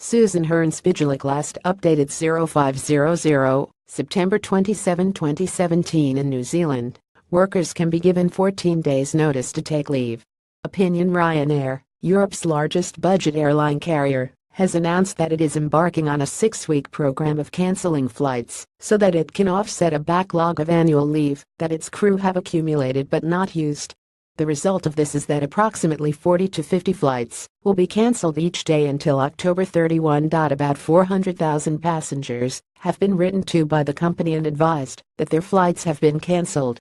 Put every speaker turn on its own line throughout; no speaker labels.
Susan HORNSBYGELUK Last updated 0500, September 27, 2017 in New Zealand. Workers can be given 14 days notice to take leave. Opinion: Ryanair, Europe's largest budget airline carrier, has announced that it is embarking on a 6-week program of canceling flights so that it can offset a backlog of annual leave that its crew have accumulated but not used. The result of this is that approximately 40 to 50 flights will be cancelled each day until October 31. About 400,000 passengers have been written to by the company and advised that their flights have been cancelled.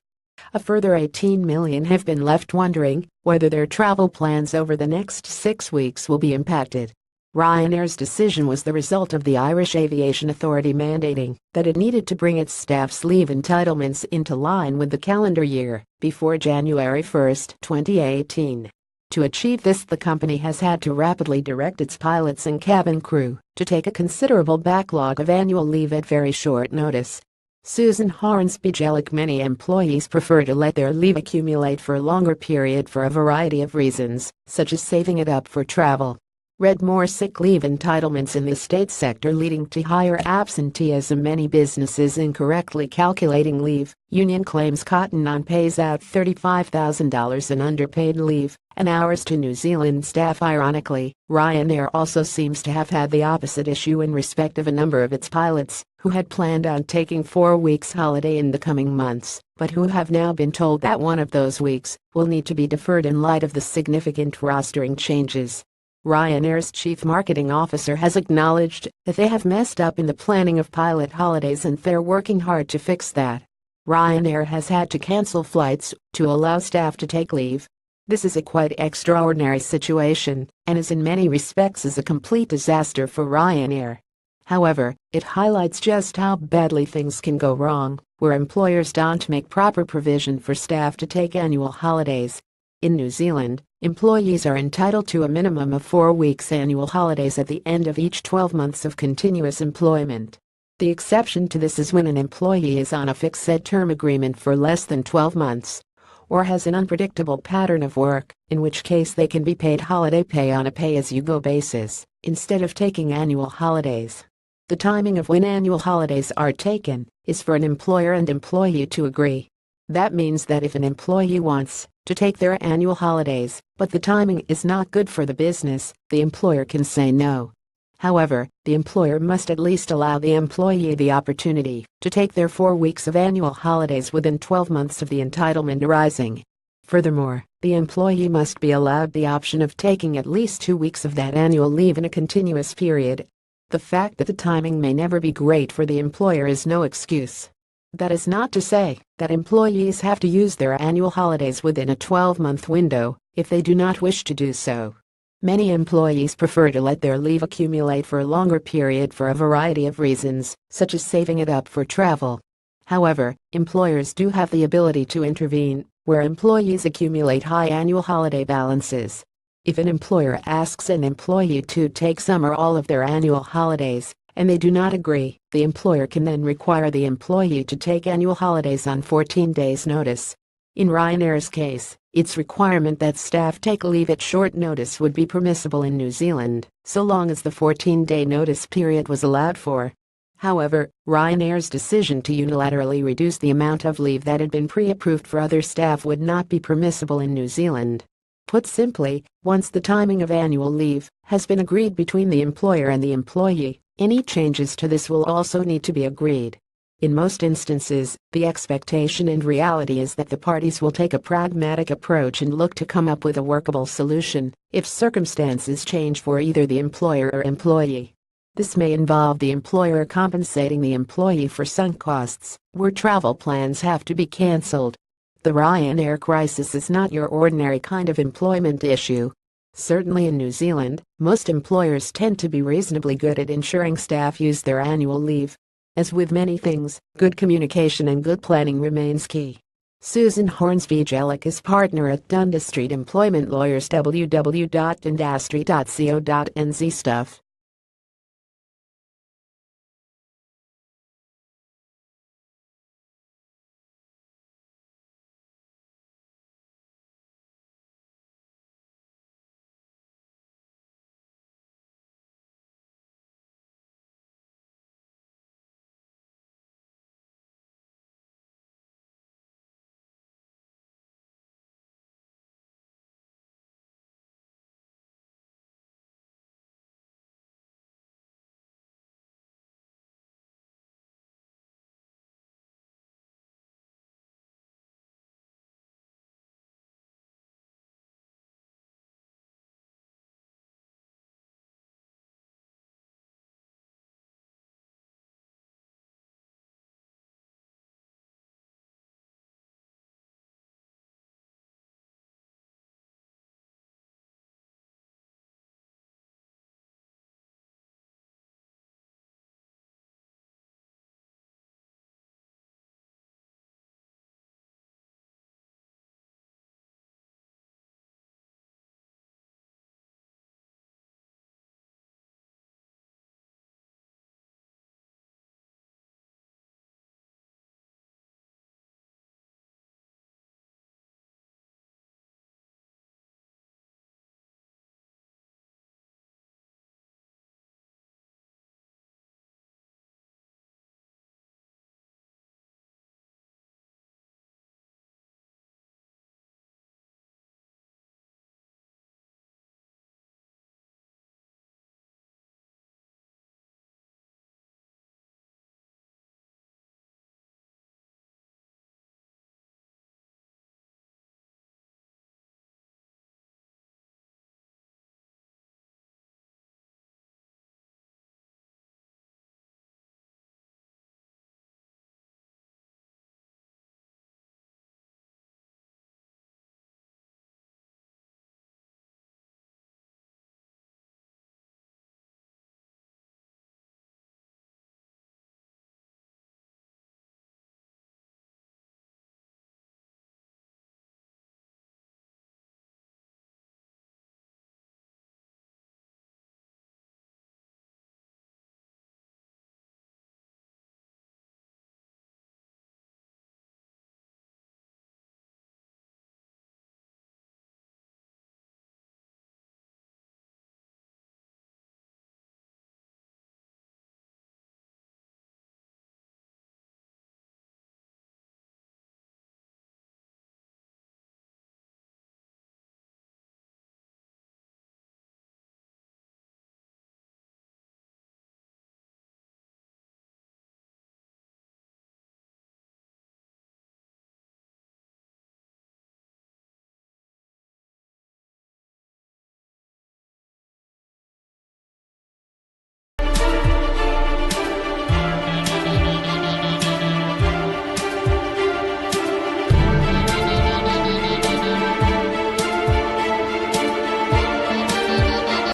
A further 18 million have been left wondering whether their travel plans over the next 6 weeks will be impacted. Ryanair's decision was the result of the Irish Aviation Authority mandating that it needed to bring its staff's leave entitlements into line with the calendar year before January 1, 2018. To achieve this, the company has had to rapidly direct its pilots and cabin crew to take a considerable backlog of annual leave at very short notice. Susan HORNSBY-GELUK: Many employees prefer to let their leave accumulate for a longer period for a variety of reasons, such as saving it up for travel. Read more: sick leave entitlements in the state sector leading to higher absenteeism. Many businesses incorrectly calculating leave. Union claims Cotton On pays out $35,000 in underpaid leave and hours to New Zealand staff. Ironically, Ryanair also seems to have had the opposite issue in respect of a number of its pilots who had planned on taking 4 weeks holiday in the coming months, but who have now been told that one of those weeks will need to be deferred in light of the significant rostering changes. Ryanair's chief marketing officer has acknowledged that they have messed up in the planning of pilot holidays and they're working hard to fix that. Ryanair has had to cancel flights to allow staff to take leave. This is a quite extraordinary situation and is in many respects a complete disaster for Ryanair. However, it highlights just how badly things can go wrong where employers don't make proper provision for staff to take annual holidays. In New Zealand, employees are entitled to a minimum of 4 weeks annual holidays at the end of each 12 months of continuous employment. The exception to this is when an employee is on a fixed-term agreement for less than 12 months or has an unpredictable pattern of work, in which case they can be paid holiday pay on a pay-as-you-go basis instead of taking annual holidays. The timing of when annual holidays are taken is for an employer and employee to agree. That means that if an employee wants to take their annual holidays, but the timing is not good for the business, the employer can say no. However, the employer must at least allow the employee the opportunity to take their 4 weeks of annual holidays within 12 months of the entitlement arising. Furthermore, the employee must be allowed the option of taking at least 2 weeks of that annual leave in a continuous period. The fact that the timing may never be great for the employer is no excuse. That is not to say that employees have to use their annual holidays within a 12-month window if they do not wish to do so. Many employees prefer to let their leave accumulate for a longer period for a variety of reasons, such as saving it up for travel. However, employers do have the ability to intervene where employees accumulate high annual holiday balances. If an employer asks an employee to take some or all of their annual holidays, and they do not agree, the employer can then require the employee to take annual holidays on 14 days' notice. In Ryanair's case, its requirement that staff take leave at short notice would be permissible in New Zealand, so long as the 14-day notice period was allowed for. However, Ryanair's decision to unilaterally reduce the amount of leave that had been pre-approved for other staff would not be permissible in New Zealand. Put simply, once the timing of annual leave has been agreed between the employer and the employee, any changes to this will also need to be agreed. In most instances, the expectation and reality is that the parties will take a pragmatic approach and look to come up with a workable solution if circumstances change for either the employer or employee. This may involve the employer compensating the employee for sunk costs, where travel plans have to be cancelled. The Ryanair crisis is not your ordinary kind of employment issue. Certainly in New Zealand, most employers tend to be reasonably good at ensuring staff use their annual leave. As with many things, good communication and good planning remains key. Susan HORNSBY-GELUK is partner at Dundas Street Employment Lawyers. www.dundasstreet.co.nz. Stuff